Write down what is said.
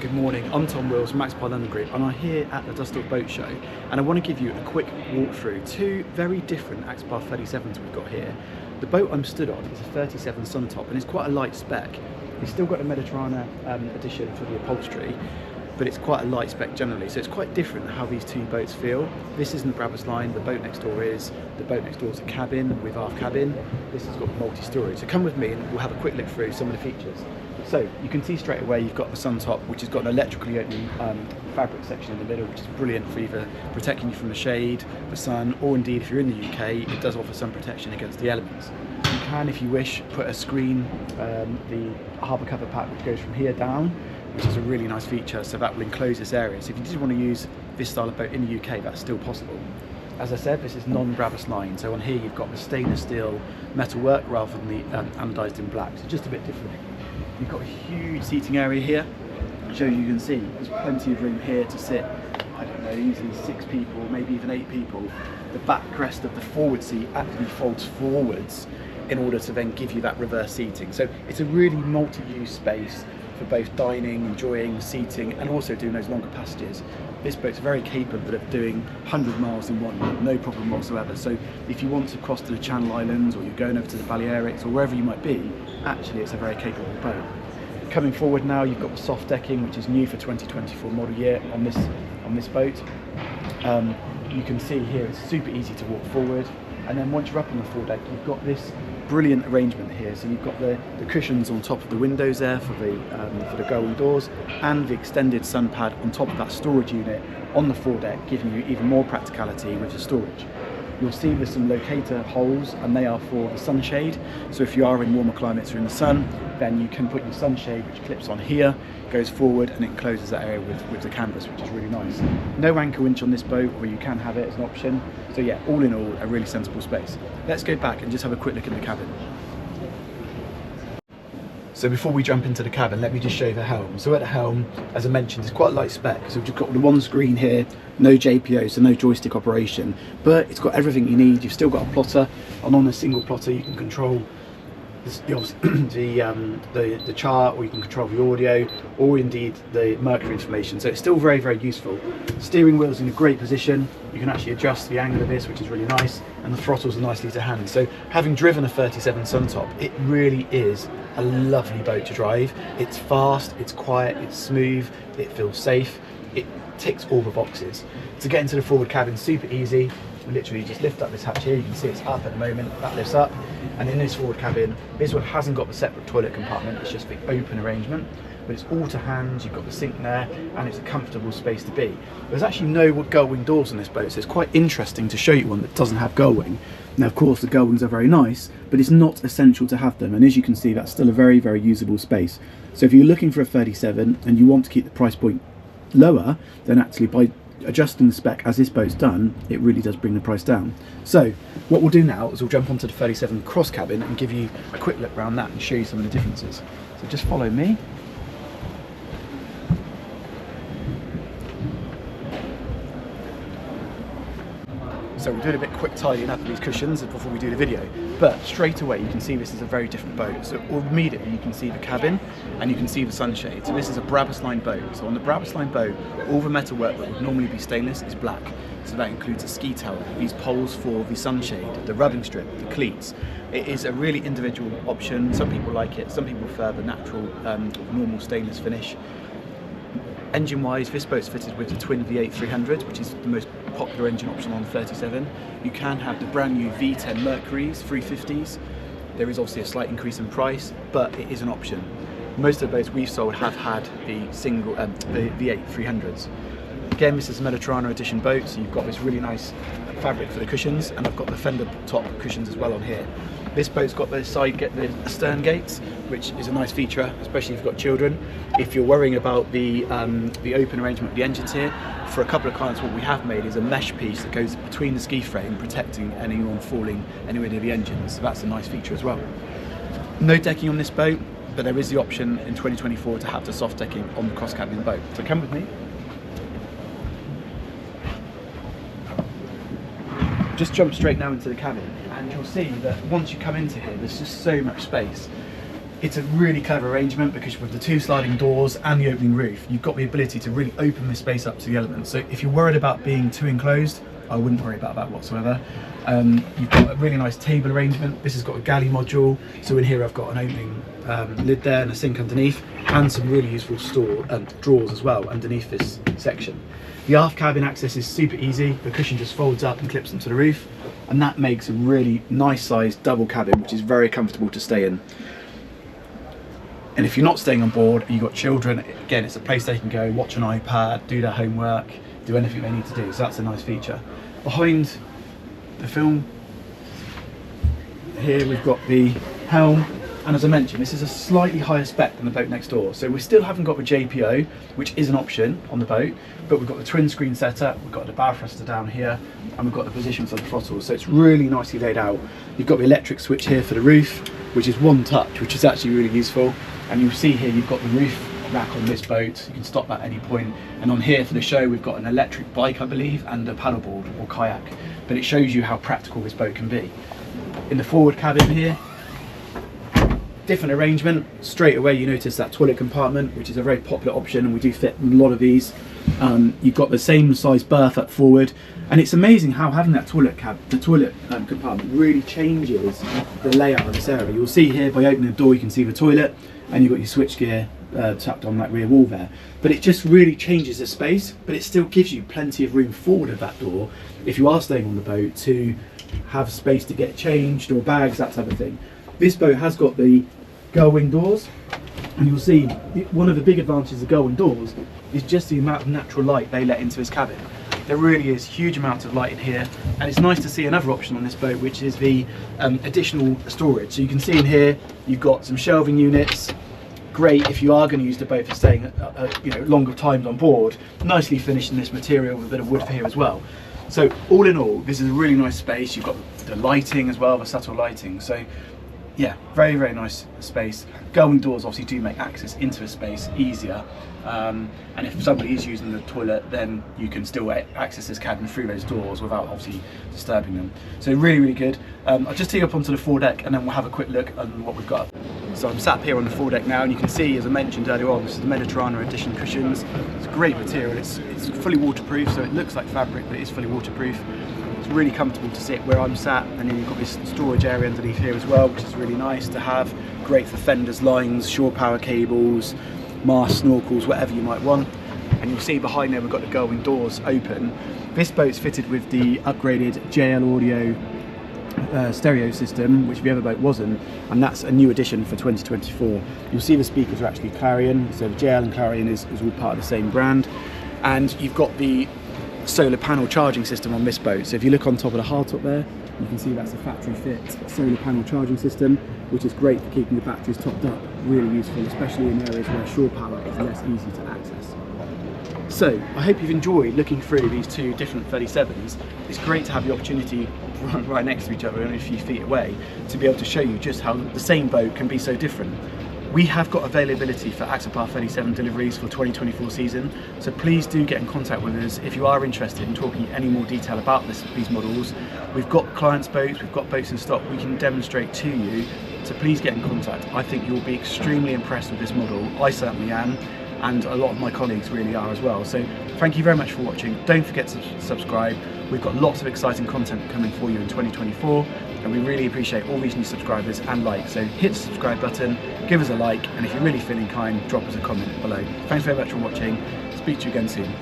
Good morning, I'm Tom Wills from Axopar London Group and I'm here at the Dusseldorf Boat Show and I want to give you a quick walkthrough two very different Axopar 37s we've got here. The boat I'm stood on is a 37 Suntop and it's quite a light spec. It's still got a Mediterranean edition for the upholstery, but it's quite a light spec generally, so it's quite different how these two boats feel. This isn't Brabus line, the boat next door is. The boat next door is a cabin with aft cabin. This has got multi-story. So come with me and we'll have a quick look through some of the features. So you can see straight away you've got the Suntop, which has got an electrically opening fabric section in the middle, which is brilliant for either protecting you from the shade, the sun, or indeed if you're in the UK, it does offer some protection against the elements. You can, if you wish, put a screen, the harbour cover pack, which goes from here down, which is a really nice feature, so that will enclose this area. So if you did want to use this style of boat in the UK, that's still possible. As I said, this is non-Brabus line, so on here you've got the stainless steel metalwork rather than the anodised in black, so just a bit different. You've got a huge seating area here. So you can see there's plenty of room here to sit, I don't know, easily 6 people, maybe even 8 people. The backrest of the forward seat actually folds forwards in order to then give you that reverse seating. So it's a really multi-use space for both dining, enjoying, seating, and also doing those longer passages. This boat's very capable of doing 100 miles in 1 year, no problem whatsoever. So if you want to cross to the Channel Islands or you're going over to the Balearics or wherever you might be, actually it's a very capable boat. Coming forward now, you've got the soft decking, which is new for 2024 model year on this boat. You can see here it's super easy to walk forward, and then once you're up on the foredeck, you've got this brilliant arrangement here. So you've got the cushions on top of the windows there for the gull doors, and the extended sun pad on top of that storage unit on the foredeck, giving you even more practicality with the storage. You'll see there's some locator holes, and they are for the sunshade. So if you are in warmer climates or in the sun, then you can put your sunshade, which clips on here, goes forward, and it closes that area with the canvas, which is really nice. No anchor winch on this boat, or you can have it as an option. So yeah, all in all, a really sensible space. Let's go back and just have a quick look in the cabin. So before we jump into the cabin, let me just show you the helm. So at the helm, as I mentioned, it's quite a light spec. So we've just got the one screen here, no JPO, so no joystick operation, but it's got everything you need. You've still got a plotter, and on a single plotter you can control the chart, or you can control the audio, or indeed the mercury information. So it's still very, very useful. Steering wheel's in a great position. You can actually adjust the angle of this, which is really nice, and the throttles are nicely to hand. So having driven a 37 Suntop, it really is a lovely boat to drive. It's fast, it's quiet, it's smooth, it feels safe, it ticks all the boxes. To get into the forward cabin, super easy. We literally just lift up this hatch here. You can see it's up at the moment, that lifts up, and in this forward cabin, this one hasn't got the separate toilet compartment, it's just the open arrangement, but it's all to hand. You've got the sink there, and it's a comfortable space to be. There's actually no gull wing doors on this boat, so it's quite interesting to show you one that doesn't have gull wing. Now of course the gull wings are very nice, but it's not essential to have them, and as you can see, that's still a very, very usable space. So if you're looking for a 37 and you want to keep the price point lower, then actually by adjusting the spec as this boat's done, it really does bring the price down. So what we'll do now is we'll jump onto the 37 cross cabin and give you a quick look around that and show you some of the differences. So just follow me. So we're doing a bit quick tidying up of these cushions before we do the video, but straight away you can see this is a very different boat. So immediately you can see the cabin and you can see the sunshade. So this is a Brabus line boat. So on the Brabus line boat, all the metalwork that would normally be stainless is black. So that includes a ski towel, these poles for the sunshade, the rubbing strip, the cleats. It is a really individual option. Some people like it, some people prefer the natural, normal stainless finish. Engine wise, this boat's fitted with the twin V8 300, which is the most popular engine option on the 37. You can have the brand new V10 Mercuries 350s. There is obviously a slight increase in price, but it is an option. Most of the boats we've sold have had the single, the V8 300s. Again, this is a Mediterranean edition boat, so you've got this really nice fabric for the cushions, and I've got the fender top cushions as well on here. This boat's got the stern gates, which is a nice feature, especially if you've got children. If you're worrying about the open arrangement of the engines here, for a couple of clients what we have made is a mesh piece that goes between the ski frame, protecting anyone falling anywhere near the engines. So that's a nice feature as well. No decking on this boat, but there is the option in 2024 to have the soft decking on the cross cabin boat. So come with me. Just jump straight now into the cabin, and you'll see that once you come into here, there's just so much space. It's a really clever arrangement because with the 2 sliding doors and the opening roof, you've got the ability to really open this space up to the elements. So if you're worried about being too enclosed, I wouldn't worry about that whatsoever. You've got a really nice table arrangement. This has got a galley module. So in here I've got an opening lid there and a sink underneath, and some really useful drawers as well underneath this section. The aft cabin access is super easy. The cushion just folds up and clips onto the roof, and that makes a really nice sized double cabin, which is very comfortable to stay in. And if you're not staying on board and you've got children, again, it's a place they can go, watch an iPad, do their homework, do anything they need to do. So that's a nice feature. Behind the film, here we've got the helm. And as I mentioned, this is a slightly higher spec than the boat next door. So we still haven't got the JPO, which is an option on the boat, but we've got the twin screen setup, we've got the bow thruster down here, and we've got the position for the throttle. So it's really nicely laid out. You've got the electric switch here for the roof, which is one touch, which is actually really useful. And you'll see here, you've got the roof rack on this boat. You can stop at any point. And on here for the show, we've got an electric bike, I believe, and a paddleboard or kayak. But it shows you how practical this boat can be. In the forward cabin here, different arrangement. Straight away you notice that toilet compartment, which is a very popular option, and we do fit in a lot of these. You've got the same size berth up forward, and it's amazing how having that toilet compartment really changes the layout of this area. You'll see here by opening the door you can see the toilet, and you've got your switchgear tucked on that rear wall there. But it just really changes the space, but it still gives you plenty of room forward of that door if you are staying on the boat to have space to get changed or bags, that type of thing. This boat has got the gull-wing doors, and you'll see one of the big advantages of gull-wing doors is just the amount of natural light they let into this cabin. There really is huge amount of light in here, and it's nice to see another option on this boat, which is the additional storage. So you can see in here you've got some shelving units. Great if you are going to use the boat for staying longer times on board. Nicely finished in this material with a bit of wood for here as well. So all in all, this is a really nice space. You've got the lighting as well, the subtle lighting. So yeah, very, very nice space. Gull-wing doors obviously do make access into a space easier. And if somebody is using the toilet, then you can still access this cabin through those doors without obviously disturbing them. So really, really good. I'll just take you up onto the foredeck and then we'll have a quick look at what we've got. So I'm sat here on the foredeck now, and you can see, as I mentioned earlier on, this is the Mediterranean edition cushions. It's great material. It's fully waterproof, so it looks like fabric, but it is fully waterproof. It's really comfortable to sit where I'm sat, and then you've got this storage area underneath here as well, which is really nice to have. Great for fenders, lines, shore power cables, masts, snorkels, whatever you might want. And you'll see behind there we've got the gull-wing doors open. This boat's fitted with the upgraded JL Audio stereo system, which the other boat wasn't, and that's a new addition for 2024. You'll see the speakers are actually Clarion, so the JL and Clarion is all part of the same brand. And you've got the solar panel charging system on this boat. So if you look on top of the hardtop there, you can see that's a factory fit solar panel charging system, which is great for keeping the batteries topped up. Really useful, especially in areas where shore power is less easy to access. So I hope you've enjoyed looking through these two different 37s. It's great to have the opportunity right next to each other, only a few feet away, to be able to show you just how the same boat can be so different. We have got availability for Axopar 37 deliveries for 2024 season, so please do get in contact with us if you are interested in talking any more detail about these models. We've got clients' boats, we've got boats in stock we can demonstrate to you, so please get in contact. I think you'll be extremely impressed with this model. I certainly am, and a lot of my colleagues really are as well. So thank you very much for watching. Don't forget to subscribe. We've got lots of exciting content coming for you in 2024, and we really appreciate all these new subscribers and likes. So hit the subscribe button, give us a like, and if you're really feeling kind, drop us a comment below. Thanks very much for watching. Speak to you again soon.